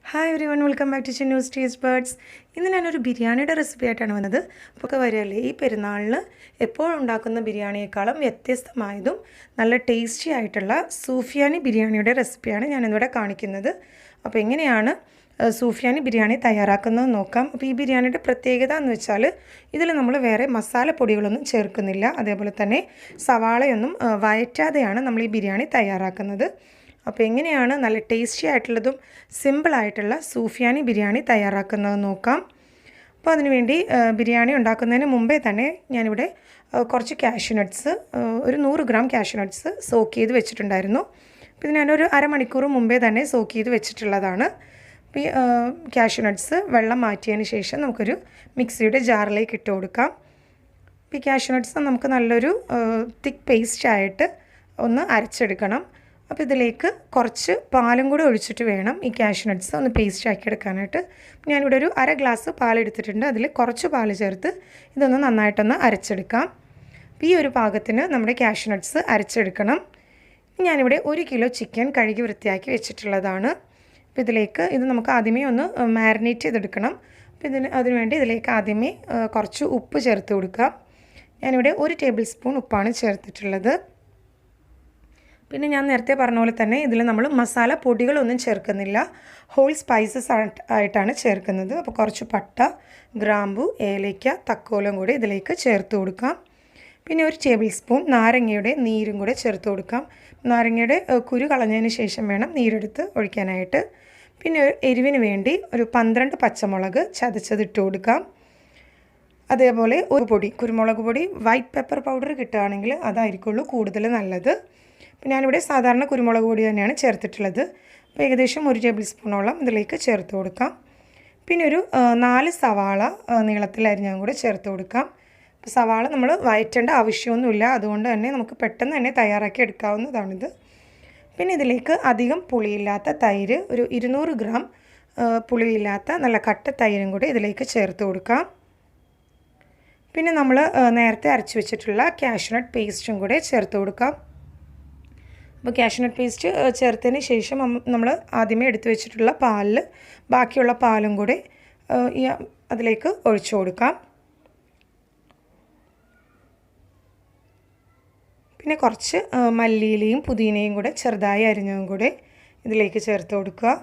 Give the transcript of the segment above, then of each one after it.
Hi everyone, welcome back to Chinnus Taste Buds. ഇന്ന് ഞാനൊരു ബിരിയാണിയുടെ റെസിപ്പി ആയിട്ടാണ് വന്നത്. അപ്പോൾ വരികയല്ലേ ഈ പെരുന്നാളിന് എപ്പോഴും ഉണ്ടാക്കുന്ന ബിരിയാണിയേക്കാളും വ്യത്യസ്തമായതും നല്ല ടേസ്റ്റി ആയിട്ടുള്ള സൂഫിയാനി ബിരിയാണിയുടെ റെസിപ്പിയാണ് ഞാനിന്നിവിടെ കാണിക്കുന്നത്. അപ്പോൾ എങ്ങനെയാണ് സൂഫിയാനി ബിരിയാണി തയ്യാറാക്കുന്നത് നോക്കാം. അപ്പോൾ ഈ ബിരിയാണിയുടെ പ്രത്യേകത എന്ന് വെച്ചാൽ ഇതിൽ നമ്മൾ വേറെ മസാലപ്പൊടികളൊന്നും ചേർക്കുന്നില്ല. അതേപോലെ തന്നെ സവാളയൊന്നും വഴറ്റാതെയാണ് നമ്മൾ ഈ ബിരിയാണി തയ്യാറാക്കുന്നത്. അപ്പോൾ എങ്ങനെയാണ് നല്ല ടേസ്റ്റി ആയിട്ടുള്ളതും സിമ്പിളായിട്ടുള്ള സൂഫിയാനി ബിരിയാണി തയ്യാറാക്കുന്നത് നോക്കാം. അപ്പോൾ അതിനുവേണ്ടി ബിരിയാണി ഉണ്ടാക്കുന്നതിന് മുമ്പേ തന്നെ ഞാനിവിടെ കുറച്ച് കാഷ്യൂ നട്ട്സ് ഒരു 100 ഗ്രാം കാഷ്യൂ നട്ട്സ് സോക്ക് ചെയ്ത് വെച്ചിട്ടുണ്ടായിരുന്നു. അപ്പോൾ ഇത് ഞാനൊരു അരമണിക്കൂർ മുമ്പേ തന്നെ സോക്ക് ചെയ്ത് വെച്ചിട്ടുള്ളതാണ്. അപ്പോൾ ഈ കാഷ്യൂ നട്ട്സ് വെള്ളം മാറ്റിയതിന് ശേഷം നമുക്കൊരു മിക്സിയുടെ ജാറിലേക്ക് ഇട്ട് കൊടുക്കാം. അപ്പോൾ ഈ കാഷ്യൂ നട്ട്സ് നമുക്ക് നല്ലൊരു തിക്ക് പേസ്റ്റായിട്ട് ഒന്ന് അരച്ചെടുക്കണം. അപ്പോൾ ഇതിലേക്ക് കുറച്ച് പാലും കൂടെ ഒഴിച്ചിട്ട് വേണം ഈ കാഷ്യൂ നട്ട്സ് ഒന്ന് പേസ്റ്റ് ആക്കി എടുക്കാനായിട്ട്. ഞാനിവിടെ ഒരു അര ഗ്ലാസ് പാലെടുത്തിട്ടുണ്ട്. അതിൽ കുറച്ച് പാൽ ചേർത്ത് ഇതൊന്ന് നന്നായിട്ടൊന്ന് അരച്ചെടുക്കാം. ഈ ഒരു പാകത്തിന് നമ്മുടെ കാഷ്യൂ നട്ട്സ് അരച്ചെടുക്കണം. ഞാനിവിടെ 1 കിലോ ചിക്കൻ കഴുകി വൃത്തിയാക്കി വെച്ചിട്ടുള്ളതാണ്. അപ്പോൾ ഇതിലേക്ക് ഇത് നമുക്ക് ആദ്യമേ ഒന്ന് മാരിനേറ്റ് ചെയ്തെടുക്കണം. അപ്പോൾ അതിനുവേണ്ടി ഇതിലേക്ക് ആദ്യമേ കുറച്ച് ഉപ്പ് ചേർത്ത് കൊടുക്കാം. ഞാനിവിടെ 1 ടേബിൾ സ്പൂൺ ഉപ്പാണ് ചേർത്തിട്ടുള്ളത്. പിന്നെ ഞാൻ നേരത്തെ പറഞ്ഞ പോലെ തന്നെ ഇതിൽ നമ്മൾ മസാല പൊടികളൊന്നും ചേർക്കുന്നില്ല, ഹോൾ സ്പൈസസ് ആയിട്ടാണ് ചേർക്കുന്നത്. അപ്പോൾ കുറച്ച് പട്ട, ഗ്രാമ്പു, ഏലയ്ക്ക, തക്കോലം കൂടി ഇതിലേക്ക് ചേർത്ത് കൊടുക്കാം. പിന്നെ 1 ടേബിൾ സ്പൂൺ നാരങ്ങയുടെ നീരും കൂടെ ചേർത്ത് കൊടുക്കാം. നാരങ്ങയുടെ കുരു കളഞ്ഞതിന് ശേഷം വേണം നീരെടുത്ത് ഒഴിക്കാനായിട്ട്. പിന്നെ എരിവിന് വേണ്ടി ഒരു 12 പച്ചമുളക് ചതച്ചതിട്ട് കൊടുക്കാം. അതേപോലെ ഒരു പൊടി കുരുമുളക് പൊടി, വൈറ്റ് പെപ്പർ പൗഡർ കിട്ടുകയാണെങ്കിൽ അതായിരിക്കുള്ളൂ കൂടുതൽ നല്ലത്. അപ്പോൾ ഞാനിവിടെ സാധാരണ കുരുമുളക് പൊടി തന്നെയാണ് ചേർത്തിട്ടുള്ളത്. അപ്പോൾ ഏകദേശം 1 ടേബിൾ സ്പൂണോളം ഇതിലേക്ക് ചേർത്ത് കൊടുക്കാം. പിന്നെ ഒരു 4 സവാള നീളത്തിലരിഞ്ഞതും കൂടെ ചേർത്ത് കൊടുക്കാം. അപ്പോൾ സവാള നമ്മൾ വഴറ്റേണ്ട ആവശ്യമൊന്നുമില്ല, അതുകൊണ്ട് തന്നെ നമുക്ക് പെട്ടെന്ന് തന്നെ തയ്യാറാക്കി എടുക്കാവുന്നതാണിത്. പിന്നെ ഇതിലേക്ക് അധികം പുളിയില്ലാത്ത തൈര്, ഒരു 200 ഗ്രാം പുളിയില്ലാത്ത നല്ല കട്ട തൈരും കൂടെ ഇതിലേക്ക് ചേർത്ത് കൊടുക്കാം. പിന്നെ നമ്മൾ നേരത്തെ അരച്ച് വെച്ചിട്ടുള്ള കാഷ്യൂ നട്ട് പേസ്റ്റും കൂടെ ചേർത്ത് കൊടുക്കാം. അപ്പോൾ കാഷ്യൂ നട്ട് പേസ്റ്റ് ചേർത്തതിന് ശേഷം നമ്മൾ ആദ്യമേ എടുത്തു വെച്ചിട്ടുള്ള പാലിൽ ബാക്കിയുള്ള പാലും കൂടെ അതിലേക്ക് ഒഴിച്ചു കൊടുക്കാം. പിന്നെ കുറച്ച് മല്ലിയിലയും പുതിനയും കൂടെ ചെറുതായി അരിഞ്ഞതും കൂടെ ഇതിലേക്ക് ചേർത്ത് കൊടുക്കുക.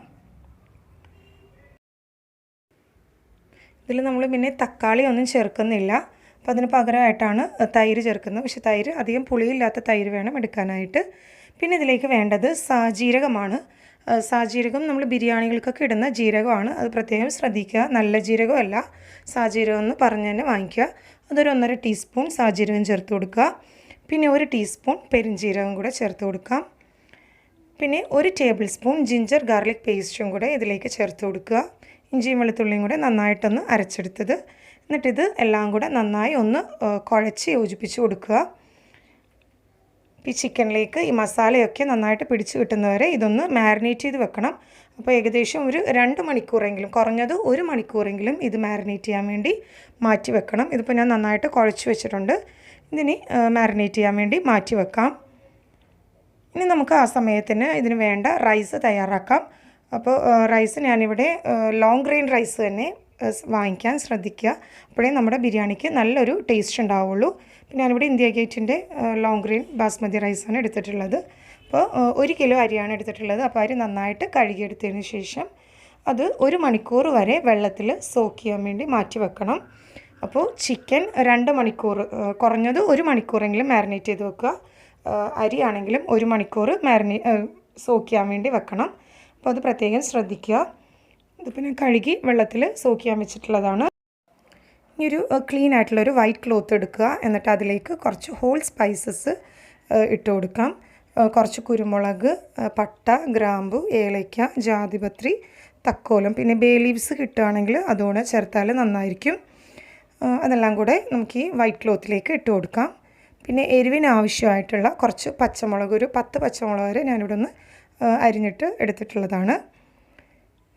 ഇതിൽ നമ്മൾ പിന്നെ തക്കാളി ഒന്നും ചേർക്കുന്നില്ല. അപ്പോൾ അതിന് പകരമായിട്ടാണ് തൈര് ചേർക്കുന്നത്. പക്ഷേ തൈര് അധികം പുളിയില്ലാത്ത തൈര് വേണം എടുക്കാനായിട്ട്. പിന്നെ ഇതിലേക്ക് വേണ്ടത് സാജീരകമാണ്. സാജീരകം നമ്മൾ ബിരിയാണികൾക്കൊക്കെ ഇടുന്ന ജീരകമാണ്. അത് പ്രത്യേകം ശ്രദ്ധിക്കുക, നല്ല ജീരകമല്ല, സാജീരകം എന്ന് പറഞ്ഞ് തന്നെ വാങ്ങിക്കുക. അതൊരു 1.5 ടീസ്പൂൺ സാജീരകം ചേർത്ത് കൊടുക്കുക. പിന്നെ 1 ടീസ്പൂൺ പെരുംജീരകം കൂടെ ചേർത്ത് കൊടുക്കാം. പിന്നെ 1 ടേബിൾ സ്പൂൺ ജിഞ്ചർ ഗാർലിക് പേസ്റ്റും കൂടെ ഇതിലേക്ക് ചേർത്ത് കൊടുക്കുക. ഇഞ്ചിയും വെളുത്തുള്ളിയും കൂടെ നന്നായിട്ടൊന്ന് അരച്ചെടുത്തത്. എന്നിട്ടിത് എല്ലാം കൂടെ നന്നായി ഒന്ന് കുഴച്ച് യോജിപ്പിച്ച് കൊടുക്കുക. ഈ ചിക്കനിലേക്ക് ഈ മസാലയൊക്കെ നന്നായിട്ട് പിടിച്ച് കിട്ടുന്നവരെ ഇതൊന്ന് മാരിനേറ്റ് ചെയ്ത് വെക്കണം. അപ്പോൾ ഏകദേശം ഒരു 2 മണിക്കൂറെങ്കിലും, കുറഞ്ഞത് 1 മണിക്കൂറെങ്കിലും ഇത് മാരിനേറ്റ് ചെയ്യാൻ വേണ്ടി മാറ്റി വെക്കണം. ഇതിപ്പോൾ ഞാൻ നന്നായിട്ട് കുഴച്ച് വെച്ചിട്ടുണ്ട്. ഇതിനി മാരിനേറ്റ് ചെയ്യാൻ വേണ്ടി മാറ്റി വെക്കാം. ഇനി നമുക്ക് ആ സമയത്തിന് ഇതിന് വേണ്ട റൈസ് തയ്യാറാക്കാം. അപ്പോൾ റൈസ് ഞാനിവിടെ ലോങ് ഗ്രെയിൻ റൈസ് തന്നെ വാങ്ങിക്കാൻ ശ്രദ്ധിക്കുക. അപ്പോഴേ നമ്മുടെ ബിരിയാണിക്ക് നല്ലൊരു ടേസ്റ്റ് ഉണ്ടാവുള്ളൂ. പിന്നെ ഞാനിവിടെ ഇന്ത്യ ഗേറ്റിൻ്റെ ലോങ് ഗ്രെയിൻ ബാസ്മതി റൈസാണ് എടുത്തിട്ടുള്ളത്. അപ്പോൾ 1 കിലോ അരിയാണ് എടുത്തിട്ടുള്ളത്. അപ്പോൾ അരി നന്നായിട്ട് കഴുകിയെടുത്തതിന് ശേഷം അത് 1 മണിക്കൂർ വരെ വെള്ളത്തിൽ സോക്ക് ചെയ്യാൻ വേണ്ടി മാറ്റി വെക്കണം. അപ്പോൾ ചിക്കൻ 2 മണിക്കൂർ, കുറഞ്ഞത് 1 മണിക്കൂറെങ്കിലും മാരിനേറ്റ് ചെയ്ത് വെക്കുക. അരിയാണെങ്കിലും 1 മണിക്കൂർ സോക്ക് ചെയ്യാൻ വേണ്ടി വെക്കണം. അപ്പോൾ അത് പ്രത്യേകം ശ്രദ്ധിക്കുക. ഇതിപ്പോൾ ഞാൻ കഴുകി വെള്ളത്തിൽ സോക്ക് ചെയ്യാൻ വെച്ചിട്ടുള്ളതാണ്. ഇനി ഒരു ക്ലീൻ ആയിട്ടുള്ളൊരു വൈറ്റ് ക്ലോത്ത് എടുക്കുക. എന്നിട്ട് അതിലേക്ക് കുറച്ച് ഹോൾ സ്പൈസസ് ഇട്ട് കൊടുക്കാം. കുറച്ച് കുരുമുളക്, പട്ട, ഗ്രാമ്പു, ഏലയ്ക്ക, ജാതിപത്രി, തക്കോലം, പിന്നെ ബേ ലീവ്സ് കിട്ടുകയാണെങ്കിൽ അതുകൂടെ ചേർത്താൽ നന്നായിരിക്കും. അതെല്ലാം കൂടെ നമുക്ക് ഈ വൈറ്റ് ക്ലോത്തിലേക്ക് ഇട്ട് കൊടുക്കാം. പിന്നെ എരിവിന് ആവശ്യമായിട്ടുള്ള കുറച്ച് പച്ചമുളക്, ഒരു 10 പച്ചമുളക് വരെ ഞാനിവിടെ ഒന്ന് അരിഞ്ഞിട്ട് എടുത്തിട്ടുള്ളതാണ്.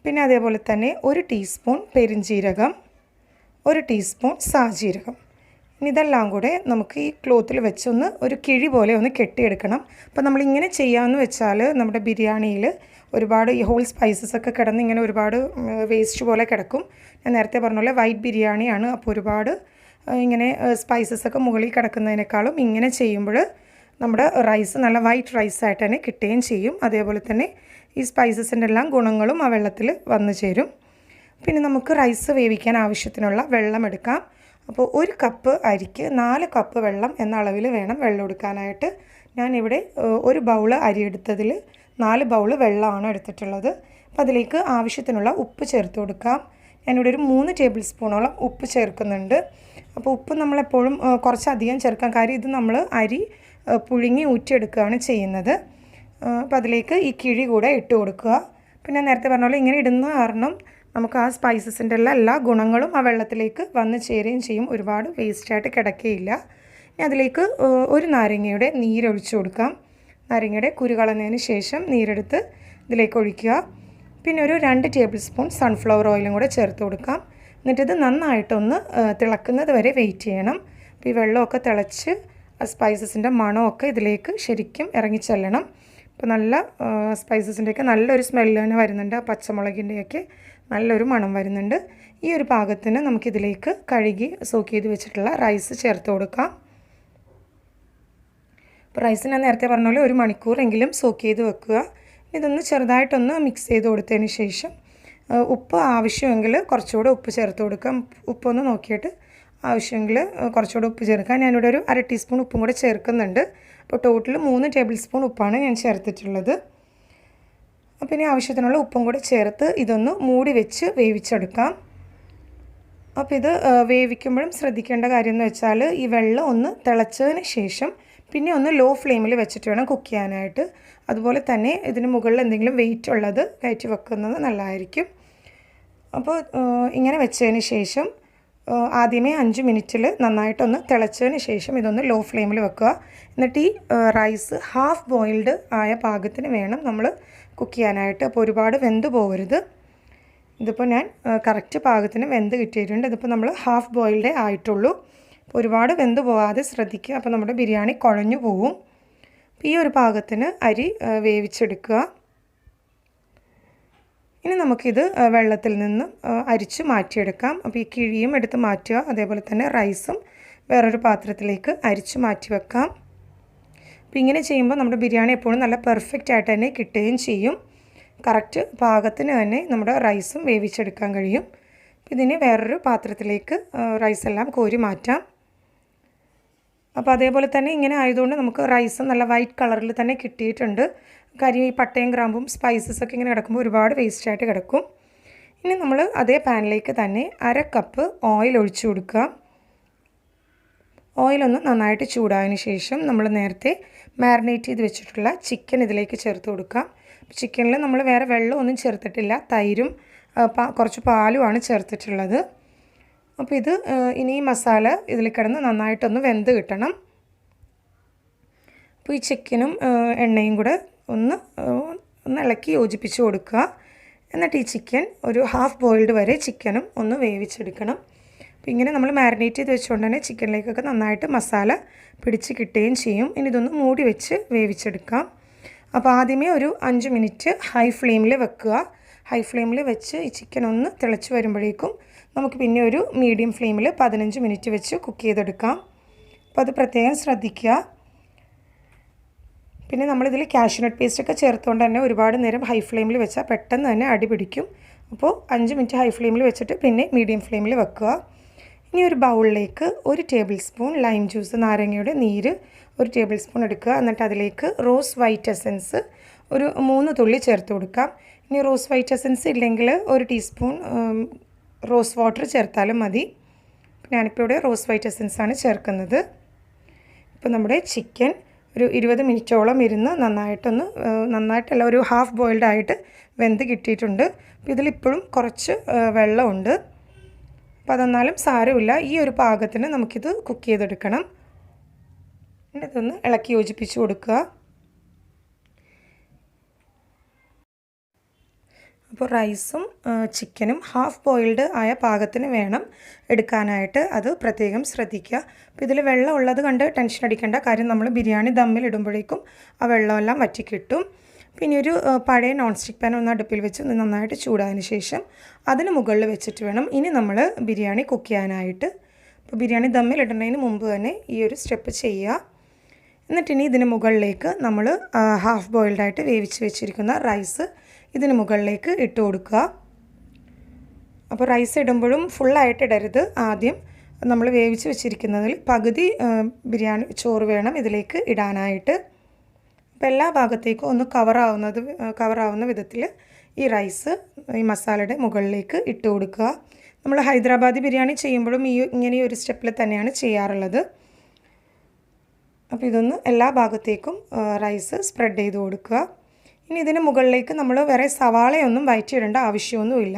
പിന്നെ അതേപോലെ തന്നെ 1 ടീസ്പൂൺ പെരുംജീരകം, 1 ടീസ്പൂൺ സാജീരകം. ഇനി ഇതെല്ലാം കൂടെ നമുക്ക് ഈ ക്ലോത്തിൽ വെച്ചൊന്ന് ഒരു കിഴി പോലെ ഒന്ന് കെട്ടിയെടുക്കണം. അപ്പോൾ നമ്മളിങ്ങനെ ചെയ്യാമെന്ന് വെച്ചാൽ നമ്മുടെ ബിരിയാണിയിൽ ഒരുപാട് ഈ ഹോൾ സ്പൈസസ് ഒക്കെ കിടന്ന് ഇങ്ങനെ ഒരുപാട് വേസ്റ്റ് പോലെ കിടക്കും. ഞാൻ നേരത്തെ പറഞ്ഞ പോലെ വൈറ്റ് ബിരിയാണിയാണ്. അപ്പോൾ ഒരുപാട് ഇങ്ങനെ സ്പൈസസ് ഒക്കെ മുകളിൽ കിടക്കുന്നതിനേക്കാളും ഇങ്ങനെ ചെയ്യുമ്പോൾ നമ്മുടെ റൈസ് നല്ല വൈറ്റ് റൈസായിട്ട് തന്നെ കിട്ടുകയും ചെയ്യും. അതേപോലെ തന്നെ ഈ സ്പൈസസിൻ്റെ എല്ലാം ഗുണങ്ങളും ആ വെള്ളത്തിൽ വന്നു ചേരും. പിന്നെ നമുക്ക് റൈസ് വേവിക്കാൻ ആവശ്യത്തിനുള്ള വെള്ളം എടുക്കാം. അപ്പോൾ 1 കപ്പ് അരിക്ക് 4 കപ്പ് വെള്ളം എന്ന അളവിൽ വേണം വെള്ളം എടുക്കാനായിട്ട്. ഞാനിവിടെ 1 ബൗള് അരി എടുത്തതിൽ 4 ബൗള് വെള്ളമാണ് എടുത്തിട്ടുള്ളത്. അപ്പോൾ അതിലേക്ക് ആവശ്യത്തിനുള്ള ഉപ്പ് ചേർത്ത് കൊടുക്കാം. ഞാനിവിടെ ഒരു 3 ടേബിൾ സ്പൂണോളം ഉപ്പ് ചേർക്കുന്നുണ്ട്. അപ്പോൾ ഉപ്പ് നമ്മളെപ്പോഴും കുറച്ചധികം ചേർക്കാം, കാര്യം ഇത് നമ്മൾ അരി പുഴുങ്ങി ഊറ്റിയെടുക്കുകയാണ് ചെയ്യുന്നത്. അപ്പോൾ അതിലേക്ക് ഈ കിഴി കൂടെ ഇട്ട് കൊടുക്കുക. പിന്നെ നേരത്തെ പറഞ്ഞ പോലെ ഇങ്ങനെ ഇടുന്ന കാരണം നമുക്ക് ആ സ്പൈസസിൻ്റെ എല്ലാ ഗുണങ്ങളും ആ വെള്ളത്തിലേക്ക് വന്ന് ചേരുകയും ചെയ്യും, ഒരുപാട് വേസ്റ്റായിട്ട് കിടക്കുകയില്ല. ഇനി അതിലേക്ക് 1 നാരങ്ങയുടെ നീരൊഴിച്ച് കൊടുക്കാം. നാരങ്ങയുടെ കുരു കളഞ്ഞതിന് ശേഷം നീരെടുത്ത് ഇതിലേക്ക് ഒഴിക്കുക. പിന്നെ ഒരു 2 ടേബിൾ സ്പൂൺ സൺഫ്ലവർ ഓയിലും കൂടെ ചേർത്ത് കൊടുക്കാം. എന്നിട്ടിത് നന്നായിട്ടൊന്ന് തിളക്കുന്നത് വരെ വെയിറ്റ് ചെയ്യണം. അപ്പോൾ ഈ വെള്ളമൊക്കെ തിളച്ച് സ്പൈസസിൻ്റെ മണമൊക്കെ ഇതിലേക്ക് ശരിക്കും ഇറങ്ങിച്ചെല്ലണം. ഇപ്പോൾ നല്ല സ്പൈസസിൻ്റെയൊക്കെ നല്ലൊരു സ്മെല്ല് തന്നെ വരുന്നുണ്ട്. പച്ചമുളകിൻ്റെയൊക്കെ നല്ലൊരു മണം വരുന്നുണ്ട്. ഈ ഒരു പാകത്തിന് നമുക്കിതിലേക്ക് കഴുകി സോക്ക് ചെയ്ത് വെച്ചിട്ടുള്ള റൈസ് ചേർത്ത് കൊടുക്കാം. അപ്പോൾ റൈസ് ഞാൻ നേരത്തെ പറഞ്ഞ പോലെ 1 മണിക്കൂറെങ്കിലും സോക്ക് ചെയ്ത് വെക്കുക. ഇതൊന്ന് ചെറുതായിട്ടൊന്ന് മിക്സ് ചെയ്ത് കൊടുത്തതിന് ശേഷം ഉപ്പ് ആവശ്യമെങ്കിൽ കുറച്ചുകൂടെ ഉപ്പ് ചേർത്ത് കൊടുക്കാം. ഉപ്പൊന്ന് നോക്കിയിട്ട് ആവശ്യമെങ്കിൽ കുറച്ചുകൂടെ ഉപ്പ് ചേർക്കാം. ഞാനിവിടെ ഒരു 1/2 ടീസ്പൂൺ ഉപ്പും കൂടെ ചേർക്കുന്നുണ്ട്. അപ്പോൾ ടോട്ടൽ 3 ടേബിൾ സ്പൂൺ ഉപ്പാണ് ഞാൻ ചേർത്തിട്ടുള്ളത്. അപ്പോൾ ഇനി ആവശ്യത്തിനുള്ള ഉപ്പും കൂടെ ചേർത്ത് ഇതൊന്ന് മൂടി വെച്ച് വേവിച്ചെടുക്കാം. അപ്പോൾ ഇത് വേവിക്കുമ്പോഴും ശ്രദ്ധിക്കേണ്ട കാര്യം എന്ന് വെച്ചാൽ ഈ വെള്ളം ഒന്ന് തിളച്ചതിന് ശേഷം പിന്നെ ഒന്ന് ലോ ഫ്ലെയിമിൽ വെച്ചിട്ട് വേണം കുക്ക് ചെയ്യാനായിട്ട്. അതുപോലെ തന്നെ ഇതിന് മുകളിൽ എന്തെങ്കിലും വെയിറ്റ് ഉള്ളത് കയറ്റി വെക്കുന്നത് നല്ലതായിരിക്കും. അപ്പോൾ ഇങ്ങനെ വെച്ചതിന് ശേഷം ആദ്യമേ 5 മിനിറ്റിൽ നന്നായിട്ടൊന്ന് തിളച്ചതിന് ശേഷം ഇതൊന്ന് ലോ ഫ്ലെയിമിൽ വെക്കുക. എന്നിട്ട് ഈ റൈസ് ഹാഫ് ബോയിൽഡ് ആയ പാകത്തിന് വേണം നമ്മൾ കുക്ക് ചെയ്യാനായിട്ട്. അപ്പോൾ ഒരുപാട് വെന്ത് പോകരുത്. ഇതിപ്പോൾ ഞാൻ കറക്റ്റ് പാകത്തിന് വെന്ത് കിട്ടിയിട്ടുണ്ട്. ഇതിപ്പോൾ നമ്മൾ ഹാഫ് ബോയിൽഡേ ആയിട്ടുള്ളൂ. അപ്പോൾ ഒരുപാട് വെന്ത് പോകാതെ ശ്രദ്ധിക്കുക, അപ്പോൾ നമ്മുടെ ബിരിയാണി കുഴഞ്ഞു പോവും. അപ്പോൾ ഈ ഒരു പാകത്തിന് അരി വേവിച്ചെടുക്കുക. ഇനി നമുക്കിത് വെള്ളത്തിൽ നിന്ന് അരിച്ച് മാറ്റിയെടുക്കാം. അപ്പോൾ ഈ കിഴിയും എടുത്ത് മാറ്റുക. അതേപോലെ തന്നെ റൈസും വേറൊരു പാത്രത്തിലേക്ക് അരിച്ച് മാറ്റി വെക്കാം. അപ്പോൾ ഇങ്ങനെ ചെയ്യുമ്പോൾ നമ്മുടെ ബിരിയാണി എപ്പോഴും നല്ല പെർഫെക്റ്റ് ആയിട്ട് തന്നെ കിട്ടുകയും ചെയ്യും. കറക്റ്റ് പാകത്തിന് തന്നെ നമ്മുടെ റൈസും വേവിച്ചെടുക്കാൻ കഴിയും. ഇതിന് വേറൊരു പാത്രത്തിലേക്ക് റൈസെല്ലാം കോരി മാറ്റാം. അപ്പോൾ അതേപോലെ തന്നെ ഇങ്ങനെ ആയതുകൊണ്ട് നമുക്ക് റൈസ് നല്ല വൈറ്റ് കളറിൽ തന്നെ കിട്ടിയിട്ടുണ്ട്. കാര്യം ഈ പട്ടയും ഗ്രാമ്പും സ്പൈസസൊക്കെ ഇങ്ങനെ കിടക്കുമ്പോൾ ഒരുപാട് വേസ്റ്റായിട്ട് കിടക്കും. ഇനി നമ്മൾ അതേ പാനിലേക്ക് തന്നെ 1/2 കപ്പ് ഓയിൽ ഒഴിച്ചു കൊടുക്കുക. ഓയിലൊന്ന് നന്നായിട്ട് ചൂടായതിന് ശേഷം നമ്മൾ നേരത്തെ മാരിനേറ്റ് ചെയ്ത് വെച്ചിട്ടുള്ള ചിക്കൻ ഇതിലേക്ക് ചേർത്ത് കൊടുക്കാം. ചിക്കനിൽ നമ്മൾ വേറെ വെള്ളമൊന്നും ചേർത്തിട്ടില്ല, തൈരും കുറച്ച് പാലുമാണ് ചേർത്തിട്ടുള്ളത്. അപ്പോൾ ഇത് ഇനി ഈ മസാല ഇതിൽ കിടന്ന് നന്നായിട്ടൊന്ന് വെന്ത് കിട്ടണം. അപ്പോൾ ഈ ചിക്കനും എണ്ണയും കൂടെ ഒന്ന് ഇളക്കി യോജിപ്പിച്ച് കൊടുക്കുക. എന്നിട്ട് ഈ ചിക്കൻ ഒരു ഹാഫ് ബോയിൽഡ് വരെ ചിക്കനും ഒന്ന് വേവിച്ചെടുക്കണം. അപ്പോൾ ഇങ്ങനെ നമ്മൾ മാരിനേറ്റ് ചെയ്ത് വെച്ചുകൊണ്ട് തന്നെ ചിക്കനിലേക്കൊക്കെ നന്നായിട്ട് മസാല പിടിച്ച് കിട്ടുകയും ചെയ്യും. ഇനി ഇതൊന്ന് മൂടി വെച്ച് വേവിച്ചെടുക്കാം. അപ്പോൾ ആദ്യമേ ഒരു 5 മിനിറ്റ് ഹൈ ഫ്ലെയിമിൽ വെക്കുക. ഹൈ ഫ്ലെയിമിൽ വെച്ച് ഈ ചിക്കൻ ഒന്ന് തിളച്ച് വരുമ്പോഴേക്കും നമുക്ക് പിന്നെ ഒരു മീഡിയം ഫ്ലെയിമിൽ 15 മിനിറ്റ് വെച്ച് കുക്ക് ചെയ്തെടുക്കാം. അപ്പോൾ അത് പ്രത്യേകം ശ്രദ്ധിക്കുക. പിന്നെ നമ്മളിതിൽ കാഷ്യൂനട്ട് പേസ്റ്റൊക്കെ ചേർത്തുകൊണ്ട് തന്നെ ഒരുപാട് നേരം ഹൈ ഫ്ലെയിമിൽ വെച്ചാൽ പെട്ടെന്ന് തന്നെ അടി പിടിക്കും. അപ്പോൾ 5 മിനിറ്റ് ഹൈ ഫ്ലെയിമിൽ വെച്ചിട്ട് പിന്നെ മീഡിയം ഫ്ലെയിമിൽ വെക്കുക. ഇനി ഒരു ബൗളിലേക്ക് 1 ടേബിൾ സ്പൂൺ ലൈം ജ്യൂസ്, നാരങ്ങയുടെ നീര് 1 ടേബിൾ സ്പൂൺ എടുക്കുക. എന്നിട്ട് അതിലേക്ക് റോസ് വൈറ്റ് എസൻസ് ഒരു 3 തുള്ളി ചേർത്ത് കൊടുക്കാം. ഇനി റോസ് വൈറ്റ് എസൻസ് ഇല്ലെങ്കിൽ 1 ടീസ്പൂൺ റോസ് വാട്ടർ ചേർത്താലും മതി. ഞാനിപ്പോൾ ഇവിടെ റോസ് വൈറ്റ് എസൻസാണ് ചേർക്കുന്നത്. ഇപ്പോൾ നമ്മുടെ ചിക്കൻ ഒരു 20 മിനിറ്റോളം ഇരുന്ന് നന്നായിട്ടല്ല ഒരു ഹാഫ് ബോയിൽഡ് ആയിട്ട് വെന്ത് കിട്ടിയിട്ടുണ്ട്. അപ്പോൾ ഇതിലിപ്പോഴും കുറച്ച് വെള്ളമുണ്ട്. അപ്പോൾ അതെന്നാലും സാരമില്ല, ഈ ഒരു പാകത്തിന് നമുക്കിത് കുക്ക് ചെയ്തെടുക്കണം. ഇതൊന്ന് ഇളക്കി യോജിപ്പിച്ച് കൊടുക്കുക. അപ്പോൾ റൈസും ചിക്കനും ഹാഫ് ബോയിൽഡ് ആയ പാകത്തിന് വേണം എടുക്കാനായിട്ട്, അത് പ്രത്യേകം ശ്രദ്ധിക്കുക. അപ്പോൾ ഇതിൽ വെള്ളം ഉള്ളത് കണ്ട് ടെൻഷൻ അടിക്കേണ്ട കാര്യം, നമ്മൾ ബിരിയാണി ദമ്മിൽ ഇടുമ്പോഴേക്കും ആ വെള്ളമെല്ലാം വറ്റി കിട്ടും. പിന്നെ ഒരു പഴയ നോൺ സ്റ്റിക്ക് പാൻ ഒന്ന് അടുപ്പിൽ വെച്ച് ഒന്ന് നന്നായിട്ട് ചൂടായതിന് ശേഷം അതിന് മുകളിൽ വെച്ചിട്ട് വേണം ഇനി നമ്മൾ ബിരിയാണി കുക്ക് ചെയ്യാനായിട്ട്. അപ്പോൾ ബിരിയാണി ദമ്മിലിടുന്നതിന് മുമ്പ് തന്നെ ഈ ഒരു സ്റ്റെപ്പ് ചെയ്യുക. എന്നിട്ടിനി ഇതിന് മുകളിലേക്ക് നമ്മൾ ഹാഫ് ബോയിൽഡായിട്ട് വേവിച്ച് വെച്ചിരിക്കുന്ന റൈസ് ഇതിന് മുകളിലേക്ക് ഇട്ട് കൊടുക്കുക. അപ്പോൾ റൈസ് ഇടുമ്പോഴും ഫുള്ളായിട്ട് ഇടരുത്. ആദ്യം നമ്മൾ വേവിച്ച് വെച്ചിരിക്കുന്നതിൽ പകുതി ബിരിയാണി ചോറ് വേണം ഇതിലേക്ക് ഇടാനായിട്ട്. അപ്പോൾ എല്ലാ ഭാഗത്തേക്കും ഒന്ന് കവറാവുന്ന വിധത്തിൽ ഈ റൈസ് ഈ മസാലയുടെ മുകളിലേക്ക് ഇട്ട് കൊടുക്കുക. നമ്മൾ ഹൈദരാബാദി ബിരിയാണി ചെയ്യുമ്പോഴും ഇങ്ങനെ ഒരു സ്റ്റെപ്പിൽ തന്നെയാണ് ചെയ്യാറുള്ളത്. അപ്പോൾ ഇതൊന്ന് എല്ലാ ഭാഗത്തേക്കും റൈസ് സ്പ്രെഡ് ചെയ്ത് കൊടുക്കുക. ഇനി ഇതിന് മുകളിലേക്ക് നമ്മൾ വേറെ സവാളയൊന്നും വഴറ്റിയിടേണ്ട ആവശ്യമൊന്നുമില്ല.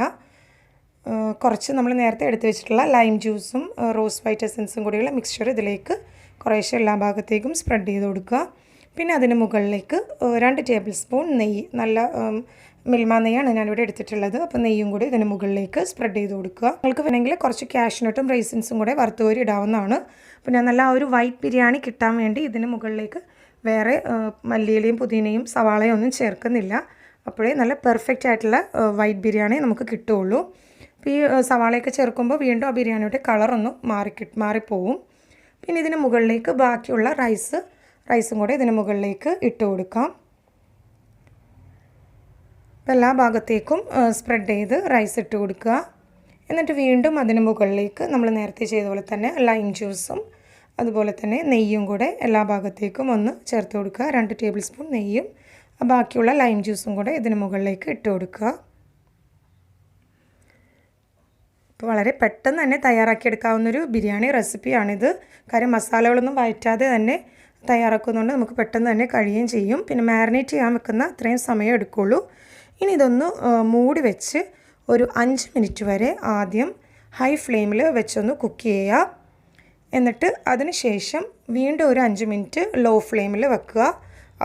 കുറച്ച് നമ്മൾ നേരത്തെ എടുത്ത് വെച്ചിട്ടുള്ള ലൈം ജ്യൂസും റോസ് വൈറ്റ് എസൻസും കൂടിയുള്ള മിക്സ്ചർ ഇതിലേക്ക് കുറേശ്ശെ എല്ലാ ഭാഗത്തേക്കും സ്പ്രെഡ് ചെയ്ത് കൊടുക്കുക. പിന്നെ അതിന് മുകളിലേക്ക് 2 ടേബിൾ സ്പൂൺ നെയ്യ്, നല്ല മിൽമ നെയ്യാണ് ഞാനിവിടെ എടുത്തിട്ടുള്ളത്. അപ്പോൾ നെയ്യും കൂടി ഇതിന് മുകളിലേക്ക് സ്പ്രെഡ് ചെയ്ത് കൊടുക്കുക. നിങ്ങൾക്ക് വേണമെങ്കിൽ കുറച്ച് കാഷ്നട്ടും റൈസിൻസും കൂടെ വറുത്തുകോരി ഇടാവുന്നതാണ്. അപ്പോൾ ഞാൻ നല്ല ഒരു വൈറ്റ് ബിരിയാണി കിട്ടാൻ വേണ്ടി ഇതിന് മുകളിലേക്ക് വേറെ മല്ലിയിലയും പുതിനയും സവാളയും ഒന്നും ചേർക്കുന്നില്ല. അപ്പോഴേ നല്ല പെർഫെക്റ്റ് ആയിട്ടുള്ള വൈറ്റ് ബിരിയാണി നമുക്ക് കിട്ടുകയുള്ളൂ. അപ്പോൾ ഈ സവാളയൊക്കെ ചേർക്കുമ്പോൾ വീണ്ടും ആ ബിരിയാണിയുടെ കളറൊന്നും മാറിപ്പോവും. പിന്നെ ഇതിന് മുകളിലേക്ക് ബാക്കിയുള്ള റൈസും കൂടെ ഇതിന് മുകളിലേക്ക് ഇട്ട് കൊടുക്കാം. അപ്പോൾ എല്ലാ ഭാഗത്തേക്കും സ്പ്രെഡ് ചെയ്ത് റൈസ് ഇട്ട് കൊടുക്കുക. എന്നിട്ട് വീണ്ടും അതിന് മുകളിലേക്ക് നമ്മൾ നേരത്തെ ചെയ്ത പോലെ തന്നെ ലൈം ജ്യൂസും അതുപോലെ തന്നെ നെയ്യും കൂടെ എല്ലാ ഭാഗത്തേക്കും ഒന്ന് ചേർത്ത് കൊടുക്കുക. 2 ടേബിൾ സ്പൂൺ നെയ്യും ബാക്കിയുള്ള ലൈം ജ്യൂസും കൂടെ ഇതിന് മുകളിലേക്ക് ഇട്ട് കൊടുക്കുക. അപ്പോൾ വളരെ പെട്ടെന്ന് തന്നെ തയ്യാറാക്കിയെടുക്കാവുന്നൊരു ബിരിയാണി റെസിപ്പിയാണിത്. കാര്യം മസാലകളൊന്നും വഴറ്റാതെ തന്നെ തയ്യാറാക്കുന്നതുകൊണ്ട് നമുക്ക് പെട്ടെന്ന് തന്നെ കഴിയുകയും ചെയ്യും. പിന്നെ മാരിനേറ്റ് ചെയ്യാൻ വെക്കുന്ന അത്രയും സമയം എടുക്കുള്ളൂ. ഇനി ഇതൊന്ന് മൂടി വെച്ച് ഒരു 5 മിനിറ്റ് വരെ ആദ്യം ഹൈ ഫ്ലെയിമിൽ വെച്ചൊന്ന് കുക്ക് ചെയ്യുക. എന്നിട്ട് അതിന് ശേഷം വീണ്ടും ഒരു 5 മിനിറ്റ് ലോ ഫ്ലെയിമിൽ വെക്കുക.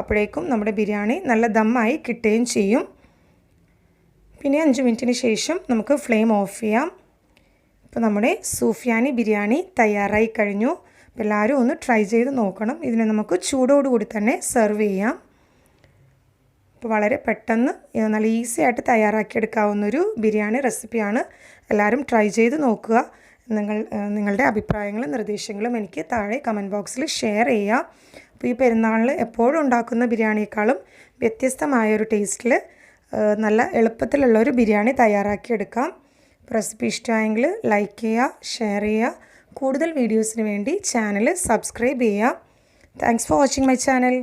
അപ്പോഴേക്കും നമ്മുടെ ബിരിയാണി നല്ല ദമ്മായി കിട്ടുകയും ചെയ്യും. പിന്നെ 5 മിനിറ്റിന് ശേഷം നമുക്ക് ഫ്ലെയിം ഓഫ് ചെയ്യാം. അപ്പോൾ നമ്മുടെ സൂഫിയാനി ബിരിയാണി തയ്യാറായി കഴിഞ്ഞു. അപ്പോൾ എല്ലാവരും ഒന്ന് ട്രൈ ചെയ്ത് നോക്കണം. ഇതിനെ നമുക്ക് ചൂടോടുകൂടി തന്നെ സെർവ് ചെയ്യാം. അപ്പോൾ വളരെ പെട്ടെന്ന് നല്ല ഈസി ആയിട്ട് തയ്യാറാക്കിയെടുക്കാവുന്നൊരു ബിരിയാണി റെസിപ്പിയാണ്. എല്ലാവരും ട്രൈ ചെയ്ത് നോക്കുക. നിങ്ങളുടെ അഭിപ്രായങ്ങളും നിർദ്ദേശങ്ങളും എനിക്ക് താഴെ കമൻറ്റ് ബോക്സിൽ ഷെയർ ചെയ്യുക. അപ്പോൾ ഈ പെരുന്നാളിൽ എപ്പോഴും ഉണ്ടാക്കുന്ന ബിരിയാണിയേക്കാളും വ്യത്യസ്തമായൊരു ടേസ്റ്റിൽ നല്ല എളുപ്പത്തിലുള്ളൊരു ബിരിയാണി തയ്യാറാക്കിയെടുക്കാം. റെസിപ്പി ഇഷ്ടമായെങ്കിൽ ലൈക്ക് ചെയ്യുക, ഷെയർ ചെയ്യുക. കൂടുതൽ വീഡിയോസിന് വേണ്ടി ചാനൽ സബ്സ്ക്രൈബ് ചെയ്യുക. Thanks for watching my channel.